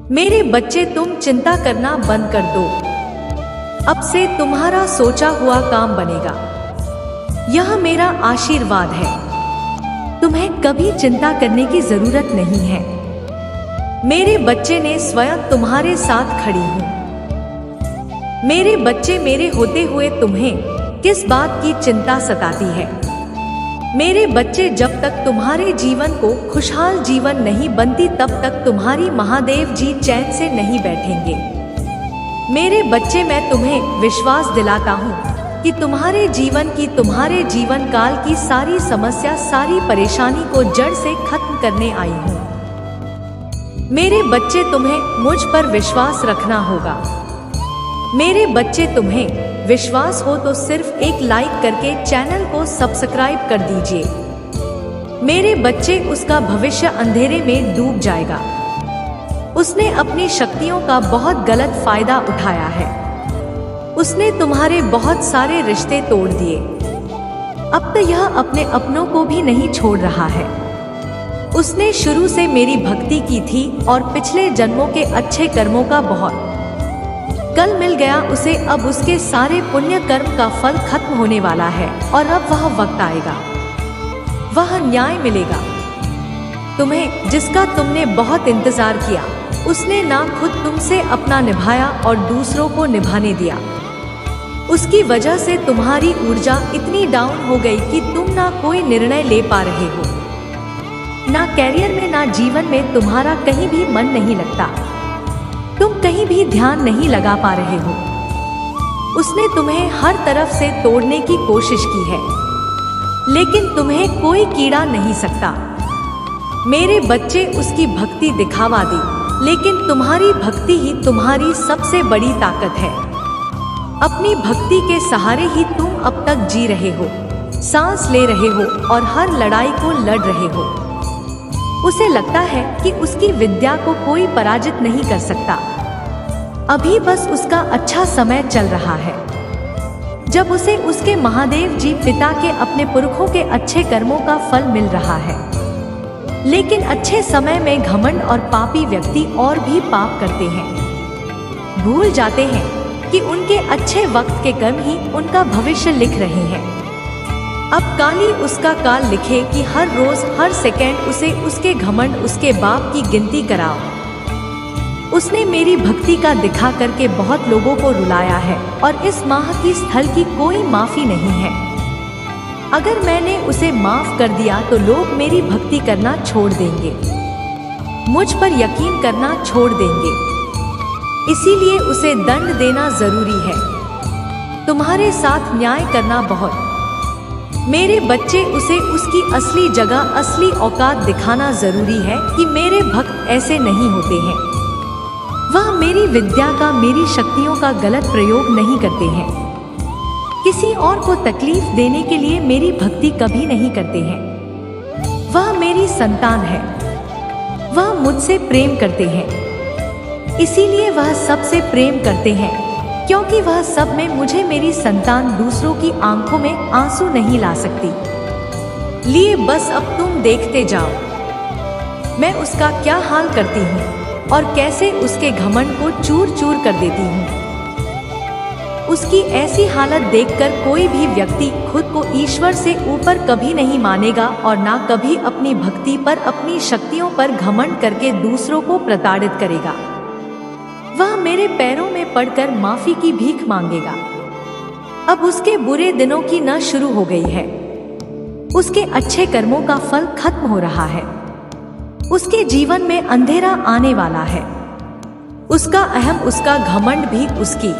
मेरे बच्चे, तुम चिंता करना बंद कर दो। अब से तुम्हारा सोचा हुआ काम बनेगा। यह मेरा आशीर्वाद है। तुम्हें कभी चिंता करने की जरूरत नहीं है। मेरे बच्चे, ने स्वयं तुम्हारे साथ खड़ी हूँ। मेरे बच्चे, मेरे होते हुए तुम्हें किस बात की चिंता सताती है? मेरे बच्चे, जब तक तुम्हारे जीवन को खुशहाल जीवन नहीं बनती तब तक तुम्हारी महादेव जी चैन से नहीं बैठेंगे। मेरे बच्चे, मैं तुम्हें विश्वास दिलाता हूँ कि तुम्हारे तुम्हारे जीवन काल की सारी समस्या, सारी परेशानी को जड़ से खत्म करने आई हूँ। मेरे बच्चे, तुम्हें मुझ पर विश्वास रखना होगा। मेरे बच्चे, तुम्हें विश्वास हो तो सिर्फ एक लाइक करके चैनल को सब्सक्राइब कर दीजिए। मेरे बच्चे, उसका भविष्य अंधेरे में डूब जाएगा। उसने अपनी शक्तियों का बहुत गलत फायदा उठाया है। उसने तुम्हारे बहुत सारे रिश्ते तोड़ दिए। अब तो यह अपने अपनों को भी नहीं छोड़ रहा है। उसने शुरू से मेरी भक्ति की थी और पिछले जन्मों के अच्छे कर्मों का बहुत कल मिल गया उसे। अब उसके सारे पुण्य कर्म का फल खत्म होने वाला है और अब वह वक्त आएगा, वह न्याय मिलेगा तुम्हें, जिसका तुमने बहुत इंतजार किया। उसने ना खुद तुमसे अपना निभाया और दूसरों को निभाने दिया। उसकी वजह से तुम्हारी ऊर्जा इतनी डाउन हो गई कि तुम ना कोई निर्णय ले पा रहे हो, ना कैरियर में ना जीवन में तुम्हारा कहीं भी मन नहीं लगता। तुम कहीं भी ध्यान नहीं लगा पा रहे हो। उसने तुम्हें हर तरफ से तोड़ने की कोशिश की है, लेकिन तुम्हें कोई कीड़ा नहीं सकता। मेरे बच्चे, उसकी भक्ति दिखावा दी, लेकिन तुम्हारी भक्ति ही तुम्हारी सबसे बड़ी ताकत है। अपनी भक्ति के सहारे ही तुम अब तक जी रहे हो, सांस ले रहे हो और हर लड़ाई को लड़ रहे हो। उसे लगता है कि उसकी विद्या को कोई पराजित नहीं कर सकता। अभी बस उसका अच्छा समय चल रहा है, जब उसे उसके महादेव जी पिता के अपने पुरखों के अच्छे कर्मों का फल मिल रहा है। लेकिन अच्छे समय में घमंड और पापी व्यक्ति और भी पाप करते हैं। भूल जाते हैं कि उनके अच्छे वक्त के कर्म ही उनका भविष्य लिख रहे हैं। अब काली उसका काल लिखे कि हर रोज हर सेकंड उसे उसके घमंड, उसके बाप की गिनती कराओ। उसने मेरी भक्ति का दिखा करके बहुत लोगों को रुलाया है और इस माह की स्थल की कोई माफी नहीं है। अगर मैंने उसे माफ कर दिया तो लोग मेरी भक्ति करना छोड़ देंगे, मुझ पर यकीन करना छोड़ देंगे। इसीलिए उसे दंड देना जरूरी है, तुम्हारे साथ न्याय करना बहुत। मेरे बच्चे, उसे उसकी असली जगह, असली औकात दिखाना जरूरी है कि मेरे भक्त ऐसे नहीं होते हैं। वह मेरी विद्या का, मेरी शक्तियों का गलत प्रयोग नहीं करते हैं। किसी और को तकलीफ देने के लिए मेरी भक्ति कभी नहीं करते हैं। वह मेरी संतान है, वह मुझसे प्रेम करते हैं। इसीलिए वह सबसे प्रेम करते हैं, क्योंकि वह सब में मुझे, मेरी संतान, दूसरों की आंखों में आंसू नहीं ला सकती। लिए बस अब तुम देखते जाओ मैं उसका क्या हाल करती हूँ और कैसे उसके घमंड को चूर चूर कर देती हूँ। उसकी ऐसी हालत देखकर कोई भी व्यक्ति खुद को ईश्वर से ऊपर कभी नहीं मानेगा और ना कभी अपनी भक्ति पर, अपनी शक्तियों पर घमंड करके दूसरों को प्रताड़ित करेगा। वह मेरे पैरों में पड़कर माफी की भीख मांगेगा। अब उसके बुरे दिनों की न शुरू हो गई है, उसके अच्छे कर्मों का फल खत्म हो रहा है। उसके जीवन में अंधेरा आने वाला है। उसका अहम, उसका घमंड भी उसकी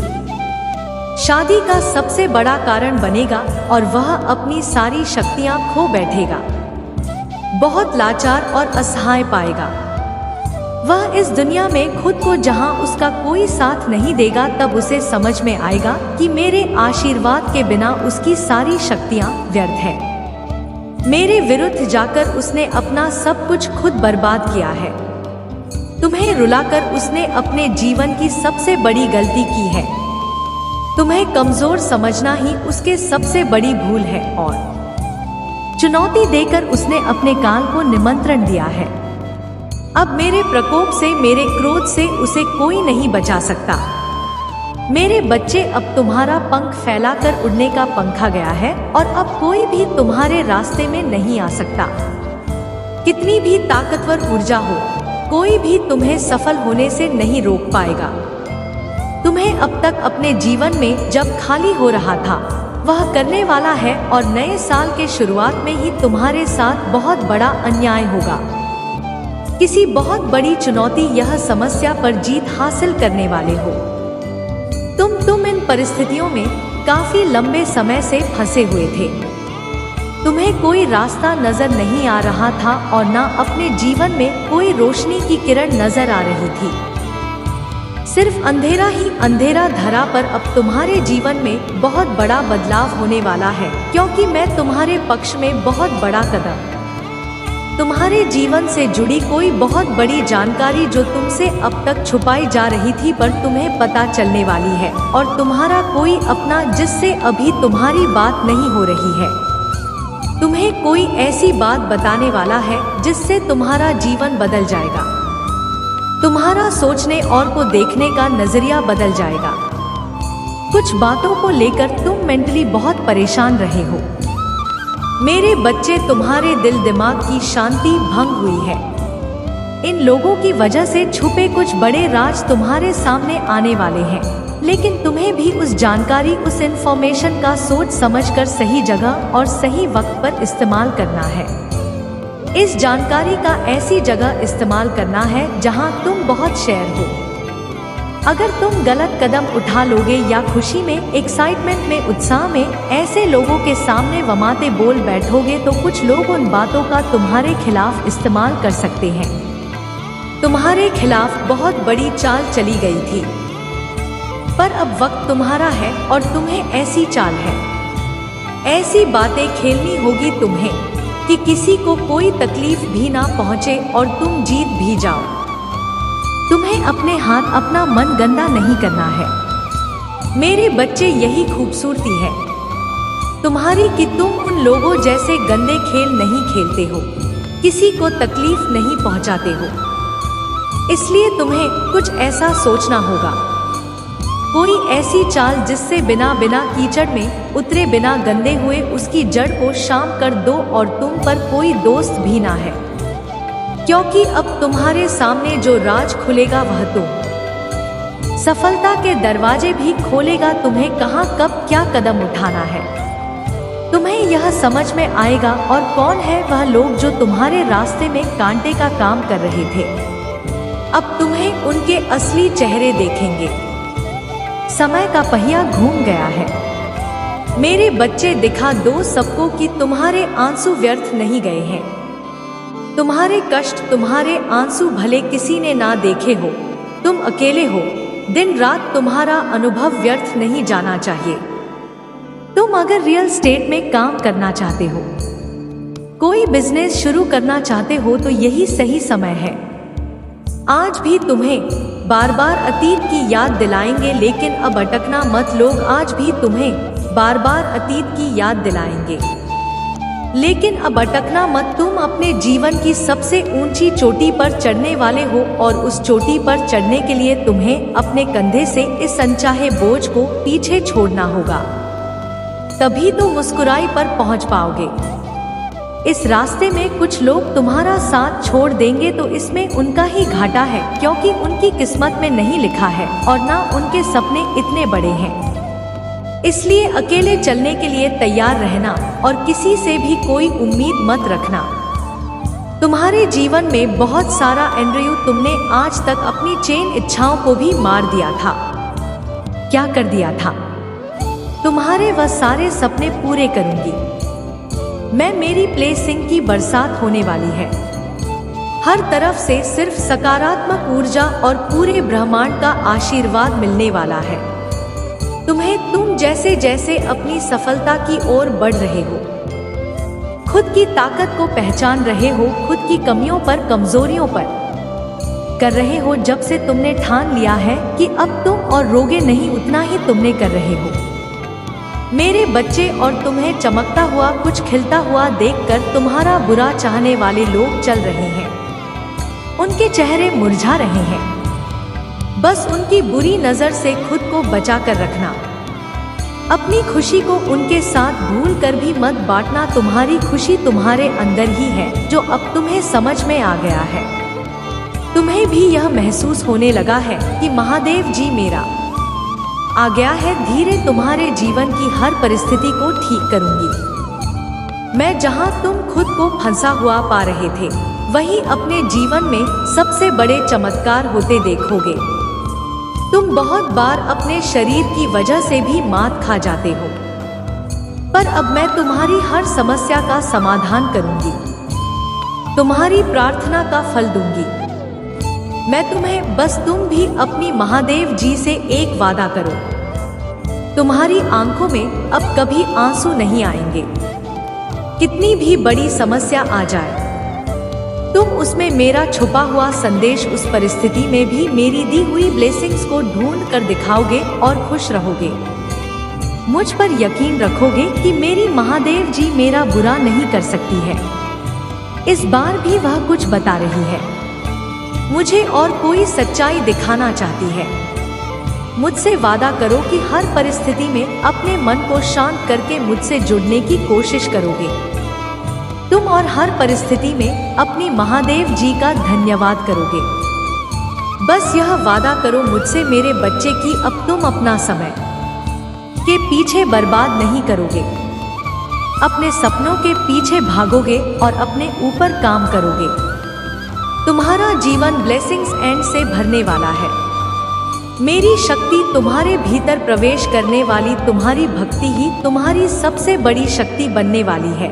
शादी का सबसे बड़ा कारण बनेगा और वह अपनी सारी शक्तियां खो बैठेगा, बहुत लाचार और असहाय पाएगा। वह इस दुनिया में खुद को, जहां उसका कोई साथ नहीं देगा, तब उसे समझ में आएगा कि मेरे आशीर्वाद के बिना उसकी सारी शक्तियां व्यर्थ है। मेरे विरुद्ध जाकर उसने अपना सब कुछ खुद बर्बाद किया है। तुम्हें रुलाकर उसने अपने जीवन की सबसे बड़ी गलती की है। तुम्हें कमजोर समझना ही उसके सबसे बड़ी भूल है और चुनौती देकर उसने अपने काल को निमंत्रण दिया है। अब मेरे प्रकोप से, मेरे क्रोध से उसे कोई नहीं बचा सकता। मेरे बच्चे, अब तुम्हारा पंख फैलाकर उड़ने का पंखा गया है और अब कोई भी तुम्हारे रास्ते में नहीं आ सकता। कितनी भी ताकतवर ऊर्जा हो, कोई भी तुम्हें सफल होने से नहीं रोक पाएगा। तुम्हें अब तक अपने जीवन में जब खाली हो रहा था वह करने वाला है, और नए साल के शुरुआत में ही तुम्हारे साथ बहुत बड़ा अन्याय होगा। किसी बहुत बड़ी चुनौती, यह समस्या पर जीत हासिल करने वाले हो। तुम इन परिस्थितियों में काफी लंबे समय से फंसे हुए थे। तुम्हें कोई रास्ता नजर नहीं आ रहा था और ना अपने जीवन में कोई रोशनी की किरण नजर आ रही थी। सिर्फ अंधेरा ही अंधेरा धरा। पर अब तुम्हारे जीवन में बहुत बड़ा बदलाव होने वाला है, क्योंकि मैं तुम्हारे पक्ष में बहुत बड़ा कदम, तुम्हारे जीवन से जुड़ी कोई बहुत बड़ी जानकारी जो तुमसे अब तक छुपाई जा रही थी पर तुम्हें पता चलने वाली है। और तुम्हारा कोई अपना जिससे अभी तुम्हारी बात नहीं हो रही है, तुम्हें कोई ऐसी बात बताने वाला है जिससे तुम्हारा जीवन बदल जाएगा। तुम्हारा सोचने और को देखने का नजरिया बदल जाएगा। कुछ बातों को लेकर तुम मेंटली बहुत परेशान रहे हो। मेरे बच्चे, तुम्हारे दिल दिमाग की शांति भंग हुई है। इन लोगों की वजह से छुपे कुछ बड़े राज तुम्हारे सामने आने वाले हैं, लेकिन तुम्हें भी उस जानकारी, उस इंफॉर्मेशन का सोच समझकर सही जगह और सही वक्त पर इस्तेमाल करना है। इस जानकारी का ऐसी जगह इस्तेमाल करना है जहां तुम बहुत शेयर हो। अगर तुम गलत कदम उठा लोगे या खुशी में, एक्साइटमेंट में, उत्साह में ऐसे लोगों के सामने वमाते बोल बैठोगे तो कुछ लोग उन बातों का तुम्हारे खिलाफ इस्तेमाल कर सकते हैं। तुम्हारे खिलाफ बहुत बड़ी चाल चली गई थी, पर अब वक्त तुम्हारा है और तुम्हें ऐसी चाल है, ऐसी बातें खेलनी होगी तुम्हें कि किसी को कोई तकलीफ भी ना पहुंचे और तुम जीत भी जाओ। तुम्हें अपने हाथ, अपना मन गंदा नहीं करना है। मेरे बच्चे, यही खूबसूरती है तुम्हारी कि तुम उन लोगों जैसे गंदे खेल नहीं खेलते हो, किसी को तकलीफ नहीं पहुंचाते हो। इसलिए तुम्हें कुछ ऐसा सोचना होगा, कोई ऐसी चाल जिससे बिना कीचड़ में उतरे, बिना गंदे हुए उसकी जड़ को शाम कर दो और तुम पर कोई दोस्त भी ना है। क्योंकि अब तुम्हारे सामने जो राज खुलेगा वह तुम, सफलता के दरवाजे भी खोलेगा। तुम्हें कहां, कब, क्या कदम उठाना है, तुम्हें यह समझ में आएगा। और कौन है वह लोग जो तुम्हारे रास्ते में कांटे का काम कर रहे थे, अब तुम्हें उनके असली चेहरे देखेंगे। समय का पहिया घूम गया है। मेरे बच्चे, दिखा दो सबको कि तुम्हारे आंसू व्यर्थ नहीं गए हैं। तुम्हारे कष्ट, तुम्हारे आंसू भले किसी ने ना देखे हो, तुम अकेले हो, दिन रात तुम्हारा अनुभव व्यर्थ नहीं जाना चाहिए। तुम अगर रियल स्टेट में काम करना चाहते हो, कोई बिजनेस शुरू करना चाहते हो तो यही सही समय है। आज भी तुम्हें बार बार अतीत की याद दिलाएंगे, लेकिन अब अटकना मत। लोग आज भी तुम्हें बार बार अतीत की याद दिलाएंगे, लेकिन अब अटकना मत। तुम अपने जीवन की सबसे ऊंची चोटी पर चढ़ने वाले हो और उस चोटी पर चढ़ने के लिए तुम्हें अपने कंधे से इस अनचाहे बोझ को पीछे छोड़ना होगा, तभी तो मुस्कुराई पर पहुंच पाओगे। इस रास्ते में कुछ लोग तुम्हारा साथ छोड़ देंगे तो इसमें उनका ही घाटा है, क्योंकि उनकी किस्मत में नहीं लिखा है और ना उनके सपने इतने बड़े हैं। इसलिए अकेले चलने के लिए तैयार रहना और किसी से भी कोई उम्मीद मत रखना। तुम्हारे जीवन में बहुत सारा एंड्रयू, तुमने आज तक अपनी चेन इच्छाओं को भी मार दिया था। क्या कर दिया था? तुम्हारे वह सारे सपने पूरे करूंगी मैं। मेरी ब्लेसिंग की बरसात होने वाली है। हर तरफ से सिर्फ सकारात्मक ऊर्जा और पूरे ब्रह्मांड का आशीर्वाद मिलने वाला है तुम्हें। तुम जैसे जैसे अपनी सफलता की ओर बढ़ रहे हो, खुद की ताकत को पहचान रहे हो, खुद की कमियों पर, कमजोरियों पर कर रहे हो, जब से तुमने ठान लिया है कि अब तुम और रोगे नहीं, उतना ही तुमने कर रहे हो मेरे बच्चे। और तुम्हें चमकता हुआ, कुछ खिलता हुआ देखकर तुम्हारा बुरा चाहने वाले लोग चल रहे हैं। उन उनके चेहरे मुरझा रहे हैं। बस उनकी बुरी नजर से खुद को बचा कर रखना। अपनी खुशी को उनके साथ भूल कर भी मत बांटना। तुम्हारी खुशी तुम्हारे अंदर ही है, जो अब तुम्हें समझ में आ गया है। तुम्हें भी यह महसूस होने लगा है कि महादेव जी मेरा आ गया है। धीरे तुम्हारे जीवन की हर परिस्थिति को ठीक करूंगी। मैं जहां तुम खुद को फंसा हुआ पा रहे थे, वहीं अपने जीवन में सबसे बड़े चमत्कार होते देखोगे। तुम बहुत बार अपने शरीर की वजह से भी मात खा जाते हो, पर अब मैं तुम्हारी हर समस्या का समाधान करूंगी, तुम्हारी प्रार्थना का फल दूंगी। मैं तुम्हें बस तुम भी अपनी महादेव जी से एक वादा करो। तुम्हारी आंखों में अब कभी आंसू नहीं आएंगे। कितनी भी बड़ी समस्या आ जाए, तुम उसमें मेरा छुपा हुआ संदेश, उस परिस्थिति में भी मेरी दी हुई ब्लेसिंग्स को ढूंढ कर दिखाओगे और खुश रहोगे। मुझ पर यकीन रखोगे कि मेरी महादेव जी मेरा बुरा नहीं कर सकती है। इस बार भी वह कुछ बता रही है मुझे और कोई सच्चाई दिखाना चाहती है। मुझसे वादा करो कि हर परिस्थिति में अपने मन को शांत करके मुझसे जुड़ने की कोशिश करोगे। तुम और हर परिस्थिति में अपनी महादेव जी का धन्यवाद करोगे। बस यह वादा करो मुझसे मेरे बच्चे की अब तुम अपना समय के पीछे बर्बाद नहीं करोगे, अपने सपनों के पीछे भागोगे और अपने ऊपर काम करोगे। तुम्हारा जीवन ब्लेसिंग्स एंड से भरने वाला है। मेरी शक्ति तुम्हारे भीतर प्रवेश करने वाली, तुम्हारी भक्ति ही तुम्हारी सबसे बड़ी शक्ति बनने वाली है।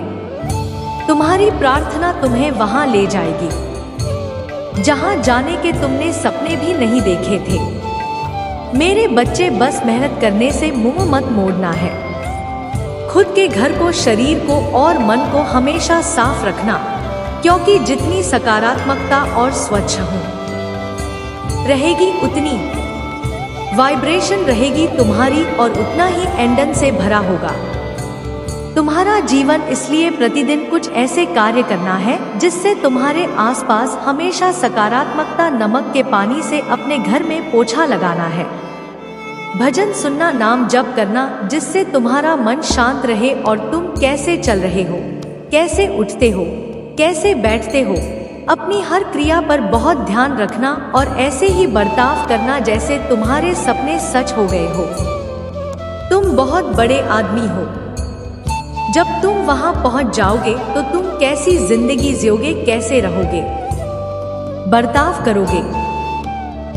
तुम्हारी प्रार्थना तुम्हें वहां ले जाएगी जहां जाने के तुमने सपने भी नहीं देखे थे। मेरे बच्चे, बस मेहनत करने से मुंह मत मोड़ना है। खुद के घर को, शरीर को और मन को हमेशा साफ रखना, क्योंकि जितनी सकारात्मकता और स्वच्छ हो रहेगी, उतनी वाइब्रेशन रहेगी तुम्हारी और उतना ही एंडन से भरा होगा तुम्हारा जीवन। इसलिए प्रतिदिन कुछ ऐसे कार्य करना है जिससे तुम्हारे आसपास हमेशा सकारात्मकता, नमक के पानी से अपने घर में पोछा लगाना है। भजन सुनना, नाम जप करना, जिससे तुम्हारा मन शांत रहे और तुम कैसे चल रहे हो, कैसे उठते हो, कैसे बैठते हो, अपनी हर क्रिया पर बहुत ध्यान रखना और ऐसे ही बर्ताव करना जैसे तुम्हारे सपने सच हो गए हो। तुम बहुत बड़े आदमी हो। जब तुम वहां पहुंच जाओगे तो तुम कैसी जिंदगी जियोगे, कैसे रहोगे, बर्ताव करोगे,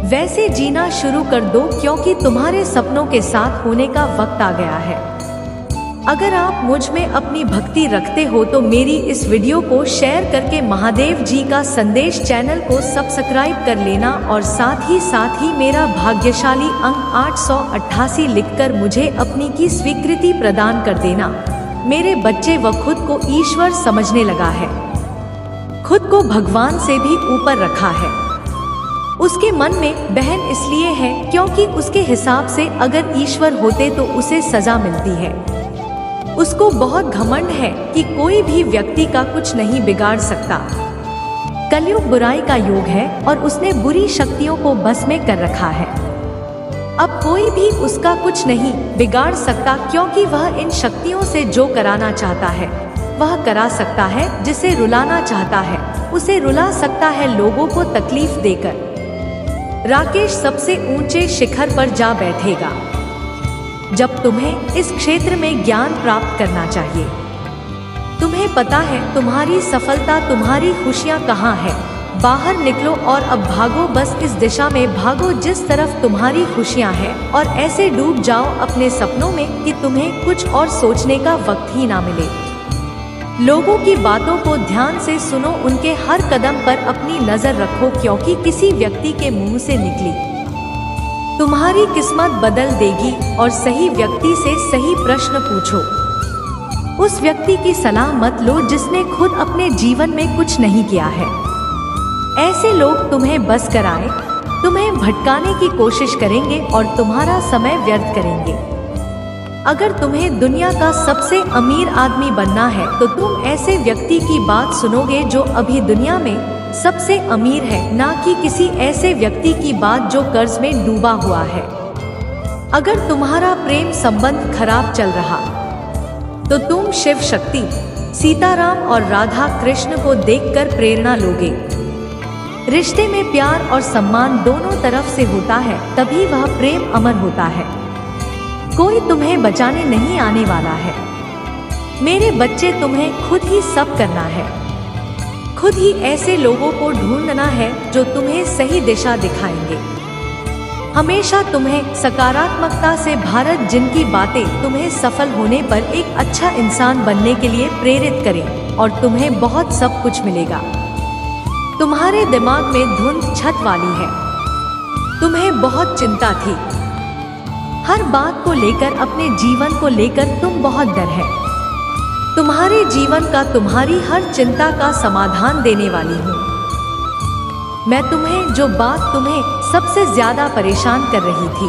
वैसे जीना शुरू कर दो, क्योंकि तुम्हारे सपनों के साथ होने का वक्त आ गया है। अगर आप मुझ में अपनी भक्ति रखते हो तो मेरी इस वीडियो को शेयर करके महादेव जी का संदेश चैनल को सब्सक्राइब कर लेना और साथ ही मेरा भाग्यशाली अंक 888 लिखकर मुझे अपनी की स्वीकृति प्रदान कर देना। मेरे बच्चे, वह खुद को ईश्वर समझने लगा है, खुद को भगवान से भी ऊपर रखा है। उसके मन में बहन इसलिए है क्योंकि उसके हिसाब से अगर ईश्वर होते तो उसे सजा मिलती है। उसको बहुत घमंड है कि कोई भी व्यक्ति का कुछ नहीं बिगाड़ सकता। कलयुग बुराई का युग है और उसने बुरी शक्तियों को बस में कर रखा है। अब कोई भी उसका कुछ नहीं बिगाड़ सकता, क्योंकि वह इन शक्तियों से जो कराना चाहता है वह करा सकता है। जिसे रुलाना चाहता है उसे रुला सकता है, लोगों को तकलीफ देकर। राकेश सबसे ऊंचे शिखर पर जा बैठेगा जब तुम्हें इस क्षेत्र में ज्ञान प्राप्त करना चाहिए। तुम्हें पता है तुम्हारी सफलता, तुम्हारी खुशियां कहाँ है। बाहर निकलो और अब भागो, बस इस दिशा में भागो जिस तरफ तुम्हारी खुशियां हैं, और ऐसे डूब जाओ अपने सपनों में कि तुम्हें कुछ और सोचने का वक्त ही ना मिले। लोगों की बातों को ध्यान से सुनो, उनके हर कदम पर अपनी नजर रखो, क्योंकि किसी व्यक्ति के मुंह से निकली तुम्हारी किस्मत बदल देगी। और सही व्यक्ति से सही प्रश्न पूछो। उस व्यक्ति की सलाह मत लो जिसने खुद अपने जीवन में कुछ नहीं किया है। ऐसे लोग तुम्हें बस कराए, तुम्हें भटकाने की कोशिश करेंगे और तुम्हारा समय व्यर्थ करेंगे। अगर तुम्हें दुनिया का सबसे अमीर आदमी बनना है तो तुम ऐसे व्यक्ति की बात सुनोगे जो अभी दुनिया में सबसे अमीर है, ना कि किसी ऐसे व्यक्ति की बात जो कर्ज में डूबा हुआ है। अगर तुम्हारा प्रेम संबंध खराब चल रहा तो तुम शिव शक्ति, सीताराम और राधा कृष्ण को देखकर प्रेरणा लोगे। रिश्ते में प्यार और सम्मान दोनों तरफ से होता है, तभी वह प्रेम अमर होता है। कोई तुम्हें बचाने नहीं आने वाला है। मेरे बच्चे, तुम्हें खुद ही सब करना है। खुद ही ऐसे लोगों को ढूंढना है जो तुम्हें सही दिशा दिखाएंगे। हमेशा तुम्हें सकारात्मकता से भारत, जिनकी बातें तुम्हें सफल होने पर एक अच्छा इंसान बनने के लिए प्रेरित करें, और तुम्हें बहुत सब कुछ मिलेगा। तुम्हारे दिमाग में धुंध छत वाली है। तुम्हें बहुत चिंता थी। हर बात को लेकर, अपने जीवन को लेकर तुम बहुत डर है। तुम्हारे जीवन का, तुम्हारी हर चिंता का समाधान देने वाली हूँ। मैं तुम्हें, जो बात तुम्हें सबसे ज्यादा परेशान कर रही थी,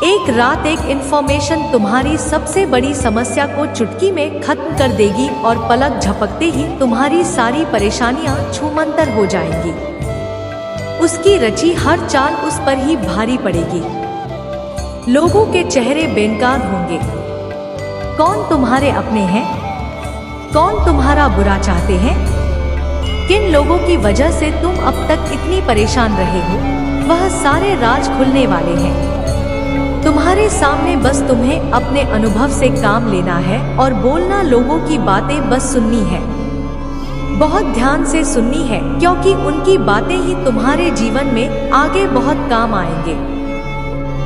एक रात एक इंफॉर्मेशन तुम्हारी सबसे बड़ी समस्या को चुटकी में खत्म कर देगी, और पलक झपकते ही तुम्हारी सारी परेशानियां छूमंतर हो जाएंगी। उसकी रची हर चाल उस पर ही भारी पड़ेगी। लोगों के चेहरे बेनकाब होंगे। कौन तुम्हारे अपने हैं, कौन तुम्हारा बुरा चाहते हैं, किन लोगों की वजह से तुम अब तक इतनी परेशान रहे हो, वह सारे राज खुलने वाले हैं। तुम्हारे सामने बस तुम्हें अपने अनुभव से काम लेना है और बोलना, लोगों की बातें बस सुननी है। बहुत ध्यान से सुननी है, क्योंकि उनकी बातें ही तुम्हारे जीवन में आगे बहुत काम आएंगे।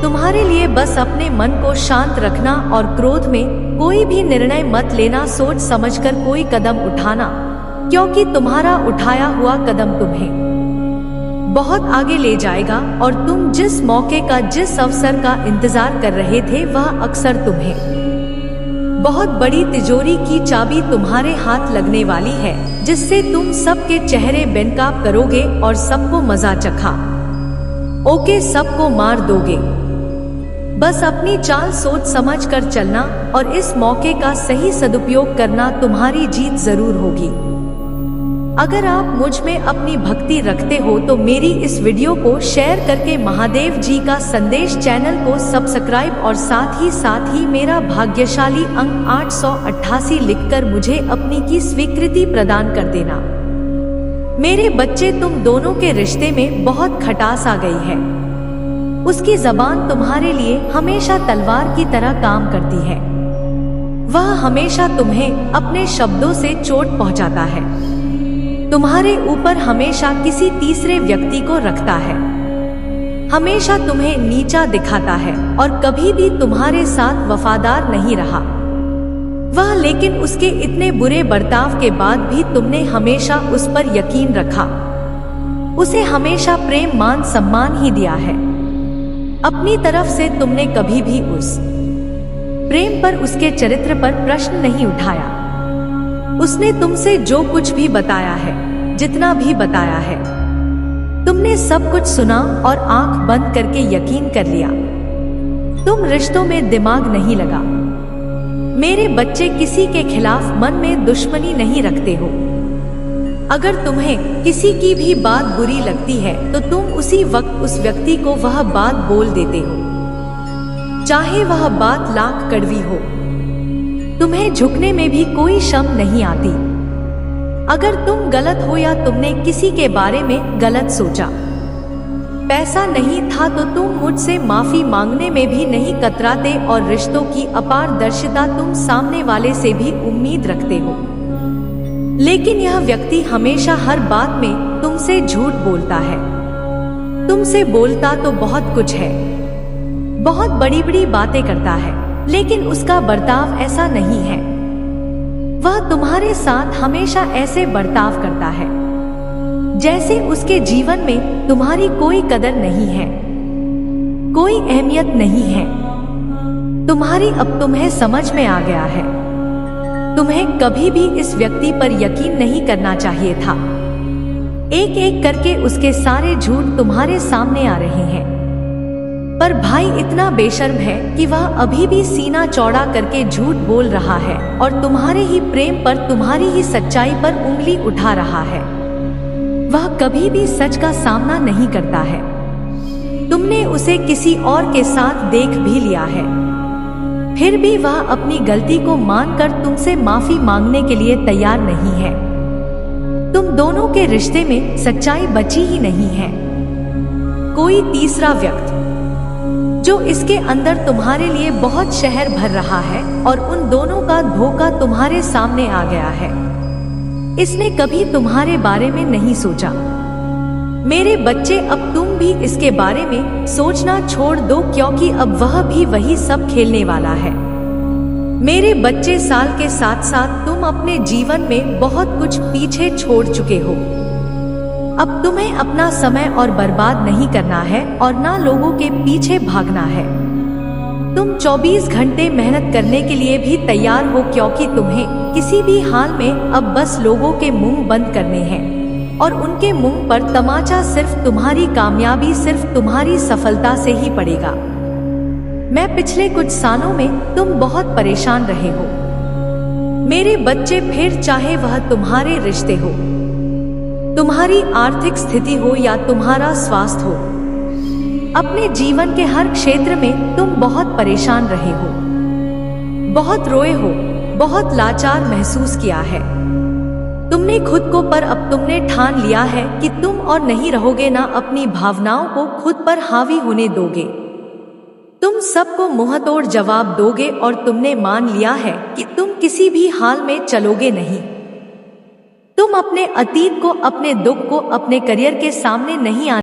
तुम्हारे लिए बस अपने मन को शांत रखना और क्रोध में कोई भी निर्णय मत लेना। सोच समझकर कोई कदम उठाना, क्योंकि तुम्हारा उठाया हुआ कदम तुम्हें बहुत आगे ले जाएगा, और तुम जिस मौके का, जिस अवसर का इंतजार कर रहे थे, वह अक्सर तुम्हें बहुत बड़ी तिजोरी की चाबी तुम्हारे हाथ लगने वाली है, जिससे तुम सबके चेहरे बेनकाब करोगे और सबको मजा चखा ओके सबको मार दोगे। बस अपनी चाल सोच समझ कर चलना, और इस मौके का सही सदुपयोग करना। तुम्हारी जीत जरूर होगी। अगर आप मुझ में अपनी भक्ति रखते हो तो मेरी इस वीडियो को शेयर करके महादेव जी का संदेश चैनल को सब्सक्राइब, और साथ ही मेरा भाग्यशाली अंक 888 लिखकर मुझे अपनी की स्वीकृति प्रदान कर देना। मेरे बच्चे, तुम दोनों के रिश्ते में बहुत खटास आ गई है। उसकी जबान तुम्हारे लिए हमेशा तलवार की तरह काम करती है। वह हमेशा तुम्हें अपने शब्दों से चोट पहुंचाता है। तुम्हारे ऊपर हमेशा किसी तीसरे व्यक्ति को रखता है। हमेशा तुम्हें नीचा दिखाता है, और कभी भी तुम्हारे साथ वफादार नहीं रहा वह। लेकिन उसके इतने बुरे बर्ताव के बाद भी तुमने हमेशा उस पर यकीन रखा। उसे हमेशा प्रेम, मान, सम्मान ही दिया है। अपनी तरफ से तुमने कभी भी उस प्रेम पर, उसके चरित्र पर प्रश्न नहीं उठाया। उसने तुमसे जो कुछ भी बताया है, जितना भी बताया है, तुमने सब कुछ सुना और आंख बंद करके यकीन कर लिया। तुम रिश्तों में दिमाग नहीं लगा। मेरे बच्चे, किसी के खिलाफ मन में दुश्मनी नहीं रखते हो। अगर तुम्हें किसी की भी बात बुरी लगती है तो तुम उसी वक्त उस व्यक्ति को वह बात बोल देते हो, चाहे वह बात लाख कड़वी हो। तुम्हें झुकने में भी कोई शर्म नहीं आती। अगर तुम गलत हो या तुमने किसी के बारे में गलत सोचा, पैसा नहीं था तो तुम मुझसे माफी मांगने में भी नहीं कतराते, और रिश्तों की अपारदर्शिता तुम सामने वाले से भी उम्मीद रखते हो। लेकिन यह व्यक्ति हमेशा हर बात में तुमसे झूठ बोलता है। तुमसे बोलता तो बहुत कुछ है, बहुत बड़ी बड़ी बातें करता है, लेकिन उसका बर्ताव ऐसा नहीं है। वह तुम्हारे साथ हमेशा ऐसे बर्ताव करता है जैसे उसके जीवन में तुम्हारी कोई कदर नहीं है, कोई अहमियत नहीं है। अब तुम्हें समझ में आ गया है। तुम्हें कभी भी इस व्यक्ति पर यकीन नहीं करना चाहिए था। एक एक करके उसके सारे झूठ तुम्हारे सामने आ रहे हैं। पर भाई इतना बेशर्म है कि वह अभी भी सीना चौड़ा करके झूठ बोल रहा है और तुम्हारे ही प्रेम पर, तुम्हारी ही सच्चाई पर उंगली उठा रहा है। वह कभी भी सच का सामना नहीं करता है। तुमने उसे किसी और के साथ देख भी लिया है, फिर भी वह अपनी गलती को मानकर तुमसे माफी मांगने के लिए तैयार नहीं है। तुम दोनों के रिश्ते में सच्चाई बची ही नहीं है। कोई तीसरा व्यक्ति जो इसके अंदर तुम्हारे लिए बहुत शहर भर रहा है और उन दोनों का धोखा तुम्हारे सामने आ गया है। इसने कभी तुम्हारे बारे में नहीं सोचा। मेरे बच्चे, अब तुम भी इसके बारे में सोचना छोड़ दो, क्योंकि अब वह भी वही सब खेलने वाला है। मेरे बच्चे, साल के साथ साथ तुम अपने जीवन में बहुत कुछ पीछे छोड़ चुके हो। अब तुम्हें अपना समय और बर्बाद नहीं करना है और ना लोगों के पीछे भागना है। तुम 24 घंटे मेहनत करने के लिए भी तैयार हो, क्योंकि तुम्हें किसी भी हाल में अब बस लोगों के मुंह बंद करने हैं और उनके मुंह पर तमाचा सिर्फ तुम्हारी कामयाबी, सिर्फ तुम्हारी सफलता से ही पड़ेगा। मैं पिछले कुछ सालों में तुम बहुत परेशान रहे हो मेरे बच्चे, फिर चाहे वह तुम्हारे रिश्ते हो, तुम्हारी आर्थिक स्थिति हो या तुम्हारा स्वास्थ्य हो। अपने जीवन के हर क्षेत्र में तुम बहुत परेशान रहे हो, बहुत रोए हो, बहुत लाचार महसूस किया है। तुमने खुद को, पर अब तुमने ठान लिया है कि तुम और नहीं रहोगे, ना अपनी भावनाओं को खुद पर हावी होने दोगे। तुम सबको मुंहतोड़ जवाब दोगे और तुमने मान लिया है कि तुम किसी भी हाल में चलोगे नहीं। तुम अपने अतीत को, अपने दुख को अपने करियर के सामने नहीं